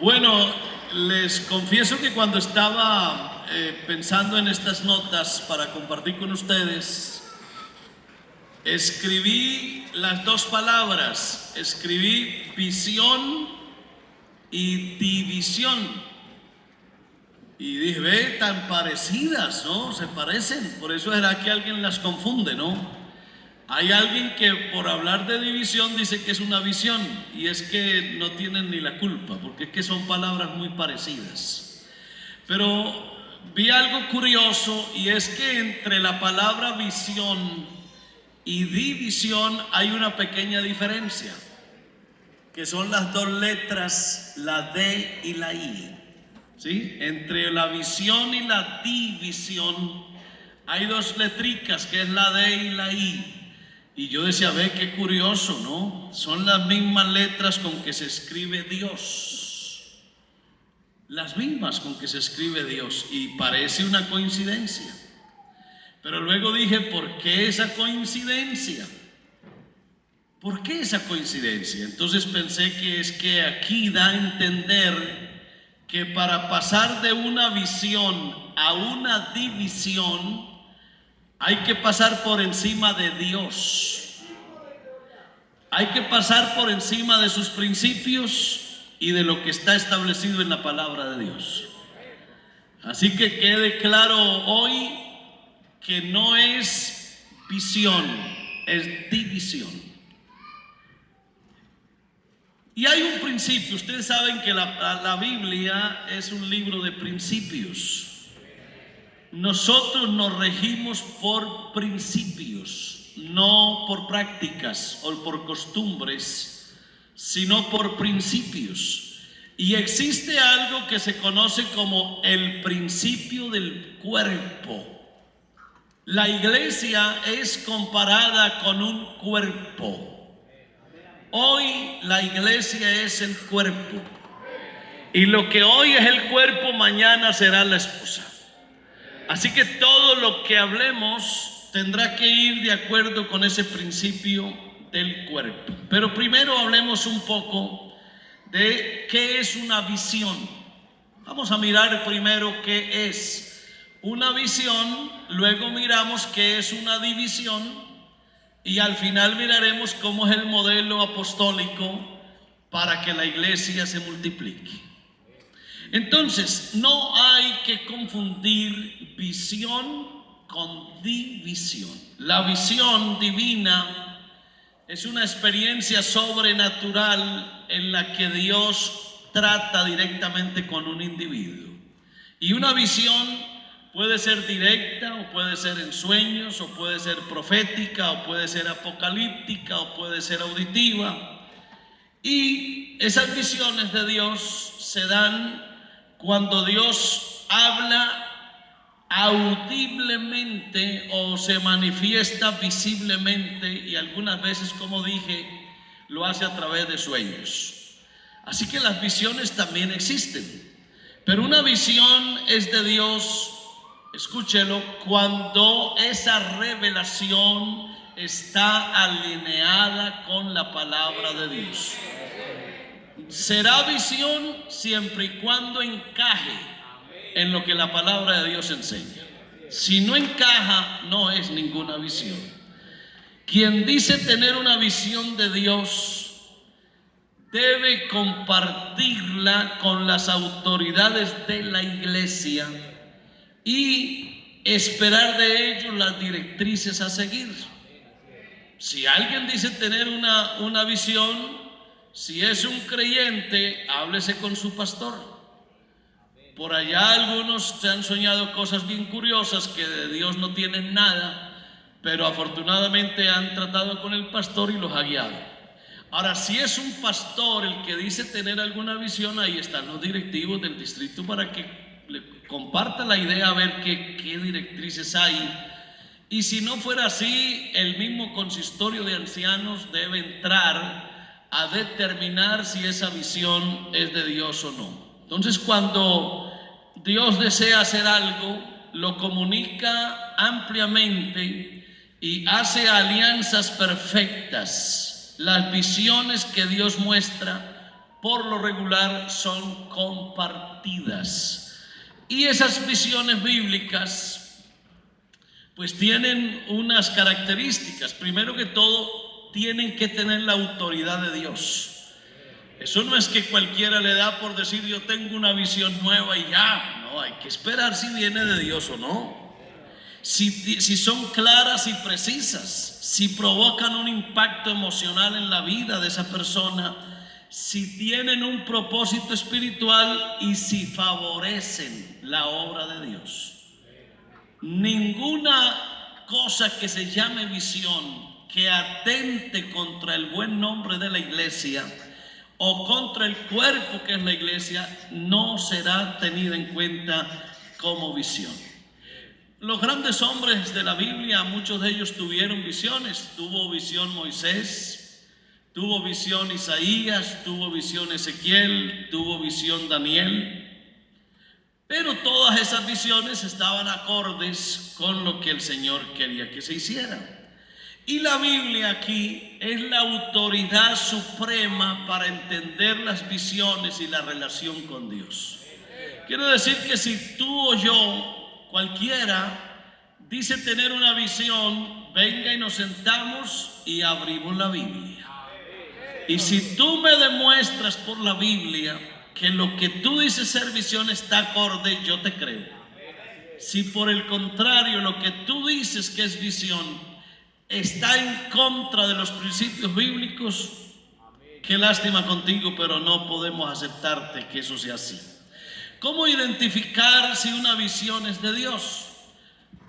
Bueno, les confieso que cuando estaba pensando en estas notas para compartir con ustedes, escribí las dos palabras, escribí visión y división. Y dije, ve, tan parecidas, ¿no? Se parecen, por eso será que alguien las confunde, ¿no? Hay alguien que por hablar de división dice que es una visión, y es que no tienen ni la culpa, porque es que son palabras muy parecidas. Pero vi algo curioso, y es que entre la palabra visión y división hay una pequeña diferencia, que son las dos letras, la D y la I. ¿Sí? Entre la visión y la división hay dos letricas, que es la D y la I. Y yo decía, ve qué curioso, ¿no? Son las mismas letras con que se escribe Dios. Las mismas con que se escribe Dios. Y parece una coincidencia. Pero luego dije, ¿por qué esa coincidencia? ¿Por qué esa coincidencia? Entonces pensé que es que aquí da a entender que para pasar de una visión a una división hay que pasar por encima de Dios. Hay que pasar por encima de sus principios y de lo que está establecido en la palabra de Dios. Así que quede claro hoy que no es visión, es división. Y hay un principio, ustedes saben que la Biblia es un libro de principios. Nosotros nos regimos por principios, no por prácticas o por costumbres, sino por principios. Y existe algo que se conoce como el principio del cuerpo. La iglesia es comparada con un cuerpo. Hoy la iglesia es el cuerpo, y lo que hoy es el cuerpo, mañana será la esposa. Así que todo lo que hablemos tendrá que ir de acuerdo con ese principio del cuerpo. Pero primero hablemos un poco de qué es una visión. Vamos a mirar primero qué es una visión, luego miramos qué es una división, y al final miraremos cómo es el modelo apostólico para que la iglesia se multiplique. Entonces, no hay que confundir visión con división. La visión divina es una experiencia sobrenatural en la que Dios trata directamente con un individuo. Y una visión puede ser directa, o puede ser en sueños, o puede ser profética, o puede ser apocalíptica, o puede ser auditiva. Y esas visiones de Dios se dan cuando Dios habla audiblemente o se manifiesta visiblemente, y algunas veces, como dije, lo hace a través de sueños. Así que las visiones también existen, pero una visión es de Dios, escúchelo, cuando esa revelación está alineada con la palabra de Dios. Será visión siempre y cuando encaje en lo que la palabra de Dios enseña. Si no encaja, no es ninguna visión. Quien dice tener una visión de Dios debe compartirla con las autoridades de la iglesia y esperar de ellos las directrices a seguir. Si alguien dice tener una visión, si es un creyente, háblese con su pastor. Por allá algunos se han soñado cosas bien curiosas que de Dios no tienen nada, pero afortunadamente han tratado con el pastor y los ha guiado. Ahora, si es un pastor el que dice tener alguna visión, ahí están los directivos del distrito para que le comparta la idea, a ver qué directrices hay. Y si no fuera así, el mismo consistorio de ancianos debe entrar a determinar si esa visión es de Dios o no. Entonces, cuando Dios desea hacer algo, lo comunica ampliamente y hace alianzas perfectas. Las visiones que Dios muestra por lo regular son compartidas. Y esas visiones bíblicas pues tienen unas características. Primero que todo, tienen que tener la autoridad de Dios. Eso no es que cualquiera le da por decir yo tengo una visión nueva y ya. No, hay que esperar si viene de Dios o no. Si son claras y precisas, si provocan un impacto emocional en la vida de esa persona, si tienen un propósito espiritual y si favorecen la obra de Dios. Ninguna cosa que se llame visión que atente contra el buen nombre de la iglesia o contra el cuerpo que es la iglesia no será tenida en cuenta como visión. Los grandes hombres de la Biblia, muchos de ellos tuvieron visiones. Tuvo visión Moisés, tuvo visión Isaías, tuvo visión Ezequiel, tuvo visión Daniel. Pero todas esas visiones estaban acordes con lo que el Señor quería que se hiciera. Y la Biblia aquí es la autoridad suprema para entender las visiones y la relación con Dios. Quiero decir que si tú o yo, cualquiera, dice tener una visión, venga y nos sentamos y abrimos la Biblia. Y si tú me demuestras por la Biblia que lo que tú dices ser visión está acorde, yo te creo. Si por el contrario lo que tú dices que es visión está en contra de los principios bíblicos, qué lástima contigo, pero no podemos aceptarte que eso sea así. ¿Cómo identificar si una visión es de Dios?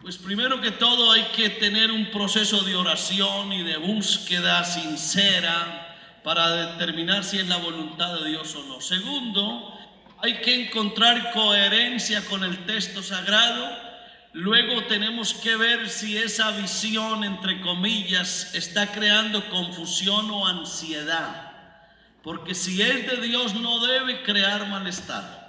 Pues primero que todo hay que tener un proceso de oración y de búsqueda sincera para determinar si es la voluntad de Dios o no. Segundo, hay que encontrar coherencia con el texto sagrado. Luego tenemos que ver si esa visión, entre comillas, está creando confusión o ansiedad. Porque si es de Dios no debe crear malestar.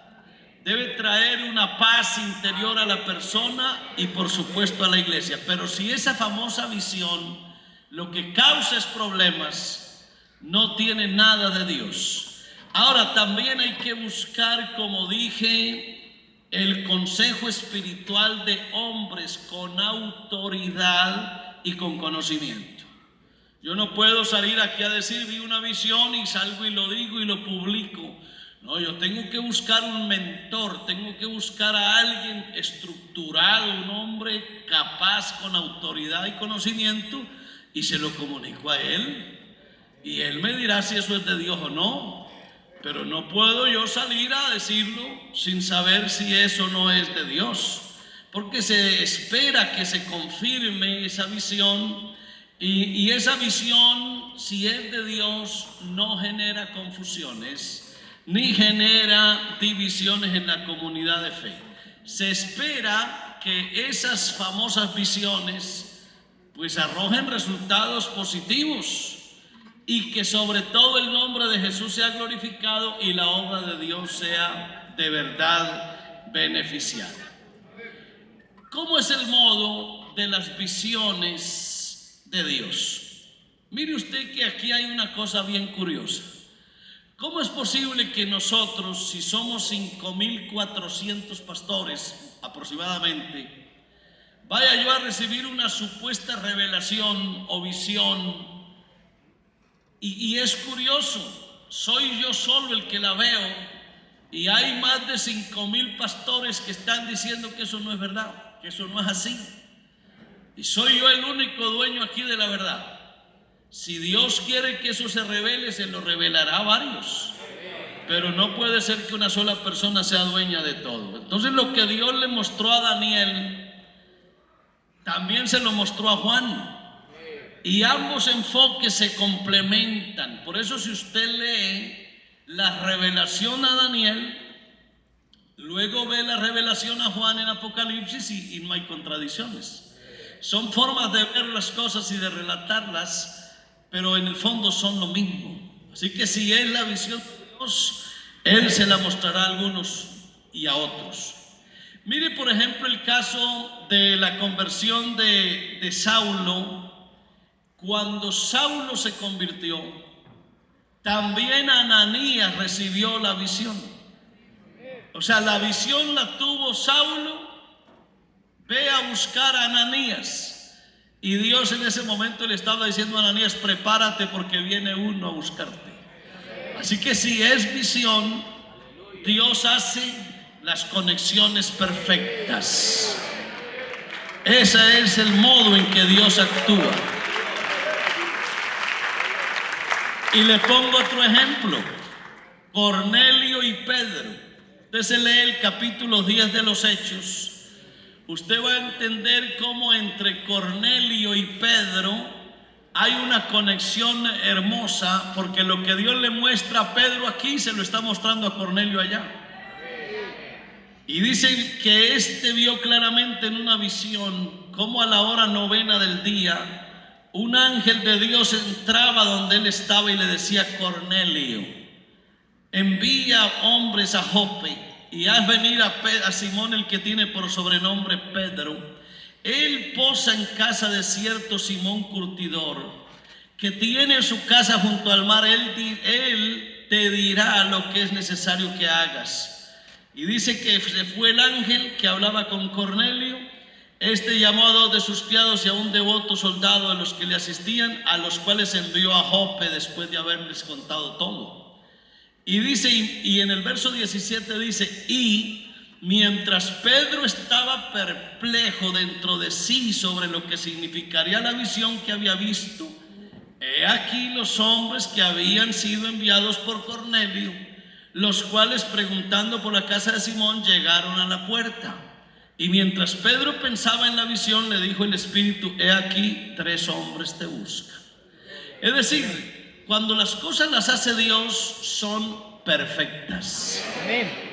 Debe traer una paz interior a la persona y por supuesto a la iglesia. Pero si esa famosa visión lo que causa es problemas, no tiene nada de Dios. Ahora también hay que buscar, como dije, el consejo espiritual de hombres con autoridad y con conocimiento. Yo no puedo salir aquí a decir vi una visión y salgo y lo digo y lo publico. No, yo tengo que buscar un mentor, tengo que buscar a alguien estructurado, un hombre capaz con autoridad y conocimiento, y se lo comunico a él y él me dirá si eso es de Dios o no. Pero no puedo yo salir a decirlo sin saber si eso no es de Dios, porque se espera que se confirme esa visión y esa visión, si es de Dios, no genera confusiones ni genera divisiones en la comunidad de fe. Se espera que esas famosas visiones pues arrojen resultados positivos y que sobre todo el nombre de Jesús sea glorificado y la obra de Dios sea de verdad beneficiada. ¿Cómo es el modo de las visiones de Dios? Mire usted que aquí hay una cosa bien curiosa. ¿Cómo es posible que nosotros, si somos 5,400 pastores aproximadamente, vaya yo a recibir una supuesta revelación o visión? Y es curioso, soy yo solo el que la veo y hay más de 5,000 pastores que están diciendo que eso no es verdad, que eso no es así. Y soy yo el único dueño aquí de la verdad. Si Dios quiere que eso se revele, se lo revelará a varios. Pero no puede ser que una sola persona sea dueña de todo. Entonces lo que Dios le mostró a Daniel, también se lo mostró a Juan. Y ambos enfoques se complementan. Por eso si usted lee la revelación a Daniel, luego ve la revelación a Juan en Apocalipsis y no hay contradicciones. Son formas de ver las cosas y de relatarlas, pero en el fondo son lo mismo. Así que si es la visión de Dios, Él se la mostrará a algunos y a otros. Mire por ejemplo el caso de la conversión de Saulo. Cuando Saulo se convirtió, también Ananías recibió la visión. O sea, la visión la tuvo Saulo. Ve a buscar a Ananías. Y Dios en ese momento le estaba diciendo a Ananías: prepárate porque viene uno a buscarte. Así que si es visión, Dios hace las conexiones perfectas. Ese es el modo en que Dios actúa. Y le pongo otro ejemplo: Cornelio y Pedro. Usted se lee el capítulo 10 de los Hechos. Usted va a entender cómo entre Cornelio y Pedro hay una conexión hermosa, porque lo que Dios le muestra a Pedro aquí se lo está mostrando a Cornelio allá. Y dice que este vio claramente en una visión cómo a la hora 9 del día un ángel de Dios entraba donde él estaba y le decía: Cornelio, envía hombres a Jope y haz venir a Simón, el que tiene por sobrenombre Pedro. Él posa en casa de cierto Simón curtidor, que tiene su casa junto al mar. Él te dirá lo que es necesario que hagas. Y dice que se fue el ángel que hablaba con Cornelio. Este llamó a 2 de sus criados y a un devoto soldado de los que le asistían, a los cuales envió a Jope después de haberles contado todo. Y dice, y en el verso 17 dice: y mientras Pedro estaba perplejo dentro de sí sobre lo que significaría la visión que había visto, he aquí los hombres que habían sido enviados por Cornelio, los cuales, preguntando por la casa de Simón, llegaron a la puerta. Y mientras Pedro pensaba en la visión, le dijo el Espíritu: he aquí 3 hombres te buscan. Es decir, cuando las cosas las hace Dios, son perfectas.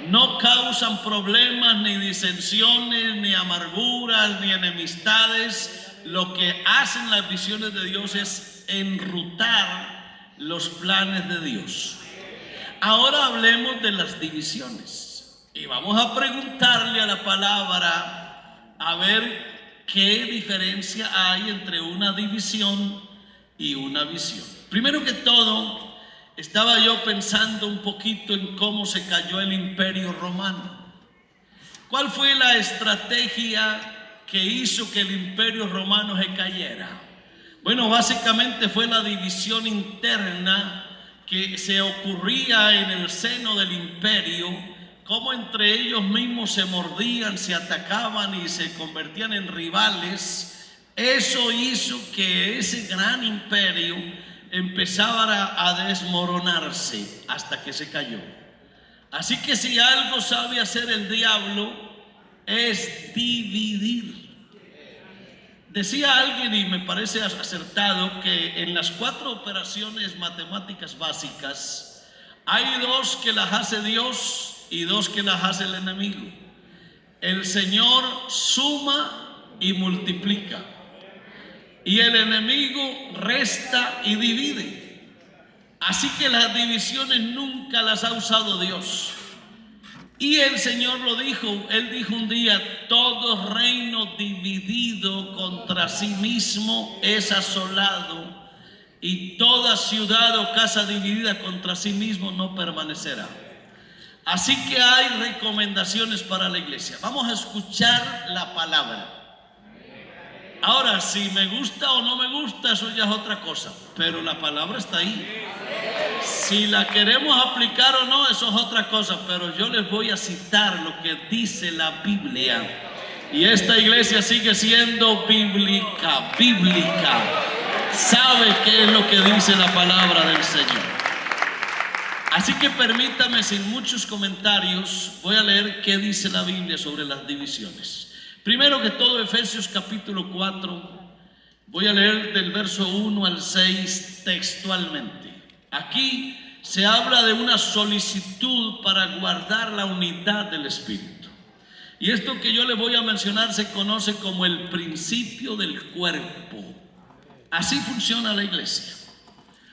No causan problemas, ni disensiones, ni amarguras, ni enemistades. Lo que hacen las visiones de Dios es enrutar los planes de Dios. Ahora hablemos de las divisiones. Y vamos a preguntarle a la palabra a ver qué diferencia hay entre una división y una visión. Primero que todo, estaba yo pensando un poquito en cómo se cayó el Imperio Romano. ¿Cuál fue la estrategia que hizo que el Imperio Romano se cayera? Bueno, básicamente fue la división interna que se ocurría en el seno del imperio, cómo entre ellos mismos se mordían, se atacaban y se convertían en rivales. Eso hizo que ese gran imperio empezaba a desmoronarse hasta que se cayó. Así que si algo sabe hacer el diablo es dividir. Decía alguien, y me parece acertado, que en las 4 operaciones matemáticas básicas hay 2 que las hace Dios y 2 que las hace el enemigo. El Señor suma y multiplica, y el enemigo resta y divide. Así que las divisiones nunca las ha usado Dios. Y el Señor lo dijo, Él dijo un día: todo reino dividido contra sí mismo es asolado, y toda ciudad o casa dividida contra sí mismo no permanecerá. Así que hay recomendaciones para la iglesia. Vamos a escuchar la palabra. Ahora, si me gusta o no me gusta, eso ya es otra cosa, pero la palabra está ahí. Si la queremos aplicar o no, eso es otra cosa, pero yo les voy a citar lo que dice la Biblia. Y esta iglesia sigue siendo bíblica. Sabe qué es lo que dice la palabra del Señor. Así que permítame, sin muchos comentarios, voy a leer qué dice la Biblia sobre las divisiones. Primero que todo, Efesios capítulo 4, voy a leer del verso 1 al 6 textualmente. Aquí se habla de una solicitud para guardar la unidad del Espíritu. Y esto que yo le voy a mencionar se conoce como el principio del cuerpo. Así funciona la iglesia.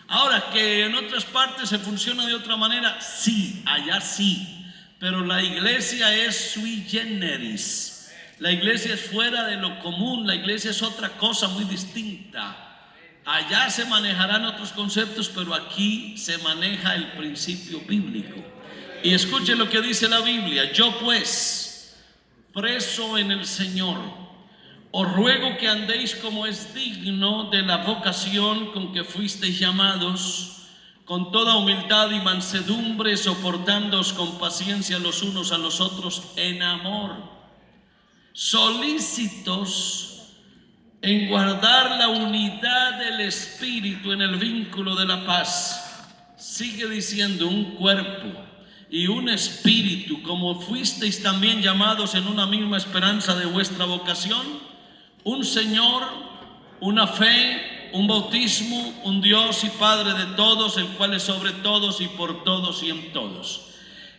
Ahora, que en otras partes se funciona de otra manera, sí, allá sí. Pero la iglesia es sui generis. La iglesia es fuera de lo común, la iglesia es otra cosa muy distinta. Allá se manejarán otros conceptos, pero aquí se maneja el principio bíblico. Y escuchen lo que dice la Biblia: yo pues, preso en el Señor, os ruego que andéis como es digno de la vocación con que fuisteis llamados, con toda humildad y mansedumbre, soportándoos con paciencia los unos a los otros en amor, solícitos en guardar la unidad del Espíritu en el vínculo de la paz. Sigue diciendo: un cuerpo y un espíritu, como fuisteis también llamados en una misma esperanza de vuestra vocación, un Señor, una fe, un bautismo, un Dios y Padre de todos, el cual es sobre todos y por todos y en todos.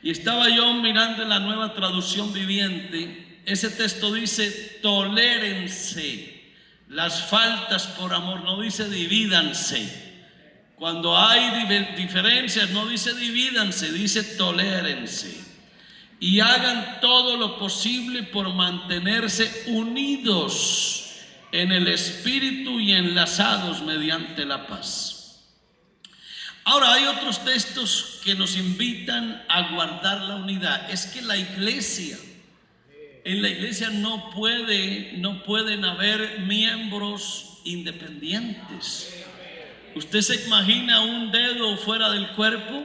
Y estaba yo mirando en la Nueva Traducción Viviente. Ese texto dice: tolérense las faltas por amor, no dice divídanse. Cuando hay diferencias no dice divídanse, dice tolérense. Y hagan todo lo posible por mantenerse unidos en el Espíritu y enlazados mediante la paz. Ahora, hay otros textos que nos invitan a guardar la unidad. Es que en la iglesia no pueden haber miembros independientes. ¿Usted se imagina un dedo fuera del cuerpo,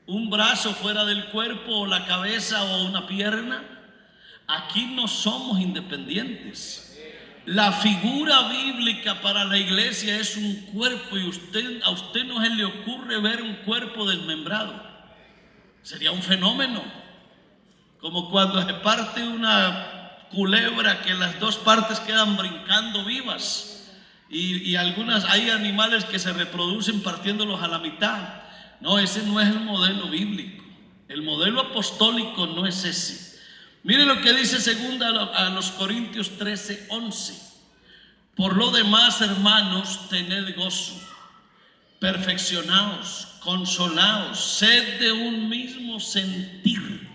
un brazo fuera del cuerpo, o la cabeza o una pierna? Aquí no somos independientes. La figura bíblica para la iglesia es un cuerpo, y a usted no se le ocurre ver un cuerpo desmembrado. Sería un fenómeno, como cuando se parte una culebra que las dos partes quedan brincando vivas. Y hay animales que se reproducen partiéndolos a la mitad. No, ese no es el modelo bíblico. El modelo apostólico no es ese. Mire lo que dice segunda a los Corintios 13:11. Por lo demás, hermanos, tened gozo, perfeccionaos, consolaos, sed de un mismo sentir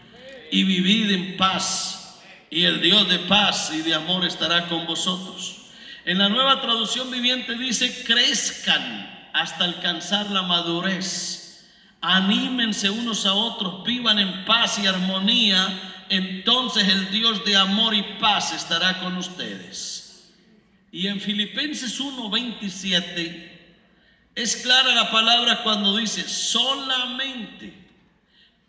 y vivid en paz, y el Dios de paz y de amor estará con vosotros. En la Nueva Traducción Viviente dice: crezcan hasta alcanzar la madurez, anímense unos a otros, vivan en paz y armonía, entonces el Dios de amor y paz estará con ustedes. Y en Filipenses 1:27 es clara la palabra cuando dice: solamente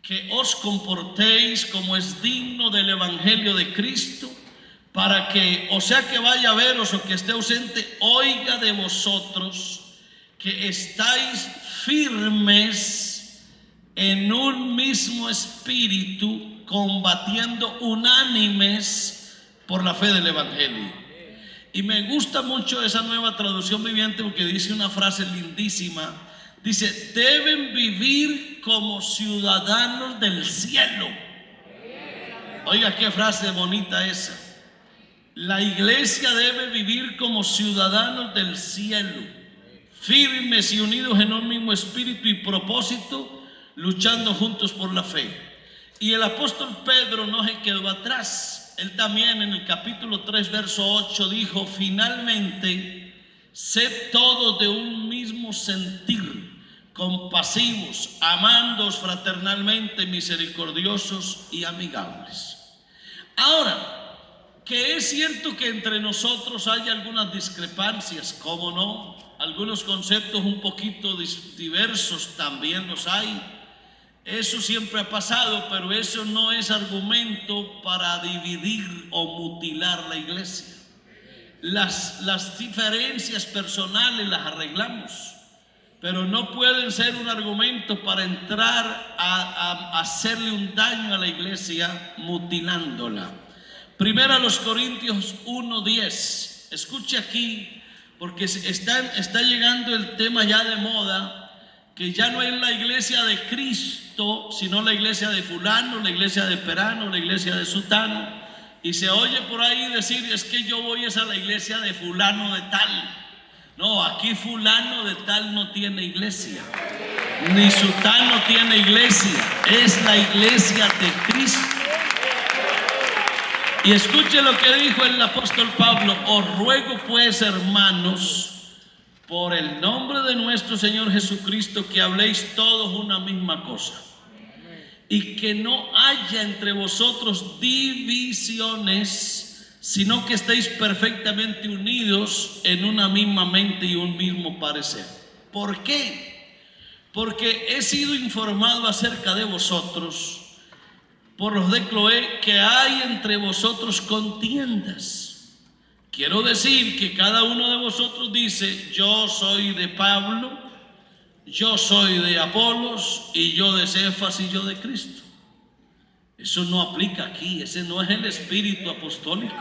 que os comportéis como es digno del Evangelio de Cristo, para que, o sea que vaya a veros o que esté ausente, oiga de vosotros que estáis firmes en un mismo espíritu, combatiendo unánimes por la fe del Evangelio. Y me gusta mucho esa Nueva Traducción Viviente, porque dice una frase lindísima. Dice: deben vivir como ciudadanos del cielo. Oiga qué frase bonita esa. La iglesia debe vivir como ciudadanos del cielo, firmes y unidos en un mismo espíritu y propósito, luchando juntos por la fe. Y el apóstol Pedro no se quedó atrás. Él también en el capítulo 3, verso 8 dijo: finalmente, sed todos de un mismo sentir, compasivos, amándoos fraternalmente, misericordiosos y amigables. Ahora, que es cierto que entre nosotros hay algunas discrepancias, ¿cómo no? Algunos conceptos un poquito diversos también los hay. Eso siempre ha pasado, pero eso no es argumento para dividir o mutilar la iglesia. Las diferencias personales las arreglamos, pero no pueden ser un argumento para entrar a hacerle un daño a la iglesia mutilándola. Primero a los Corintios 1:10. Escuche aquí, porque está llegando el tema ya de moda, que ya no es la iglesia de Cristo, sino la iglesia de fulano, la iglesia de perano, la iglesia de sutano. Y se oye por ahí decir: es que yo voy a la iglesia de fulano de tal. No, aquí fulano de tal no tiene iglesia, ni sutano tiene iglesia, es la iglesia de Cristo. Y escuche lo que dijo el apóstol Pablo: os ruego pues, hermanos, por el nombre de nuestro Señor Jesucristo, que habléis todos una misma cosa, y que no haya entre vosotros divisiones, sino que estéis perfectamente unidos en una misma mente y un mismo parecer. ¿Por qué? Porque he sido informado acerca de vosotros por los de Cloé que hay entre vosotros contiendas. Quiero decir que cada uno de vosotros dice: yo soy de Pablo, yo soy de Apolos, y yo de Cefas, y yo de Cristo. Eso no aplica aquí, ese no es el espíritu apostólico.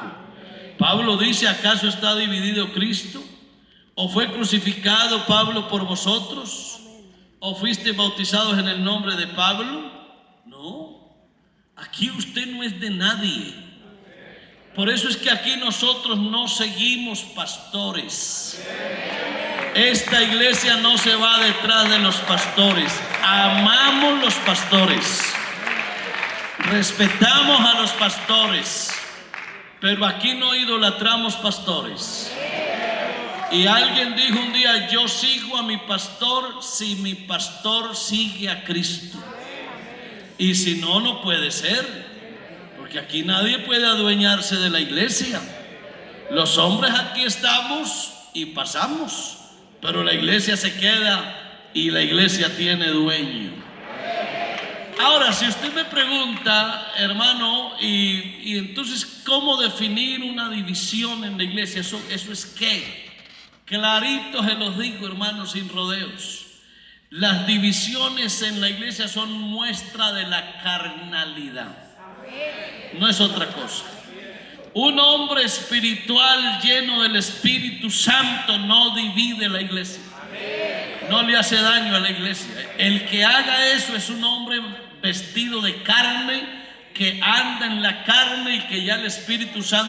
Pablo dice: ¿acaso está dividido Cristo? ¿O fue crucificado Pablo por vosotros? ¿O fuiste bautizados en el nombre de Pablo? No, aquí usted no es de nadie. Por eso es que aquí nosotros no seguimos pastores. Esta iglesia no se va detrás de los pastores. Amamos los pastores, respetamos a los pastores, pero aquí no idolatramos pastores. Y alguien dijo un día: yo sigo a mi pastor si mi pastor sigue a Cristo. Y si no, no puede ser. Porque aquí nadie puede adueñarse de la iglesia. Los hombres aquí estamos y pasamos, pero la iglesia se queda y la iglesia tiene dueño. Ahora, si usted me pregunta, hermano, y entonces, ¿cómo definir una división en la iglesia? Eso es qué. Clarito se los digo, hermanos, sin rodeos. Las divisiones en la iglesia son muestra de la carnalidad. No es otra cosa. Un hombre espiritual lleno del Espíritu Santo no divide la iglesia, no le hace daño a la iglesia. El que haga eso es un hombre vestido de carne, que anda en la carne y que ya el Espíritu Santo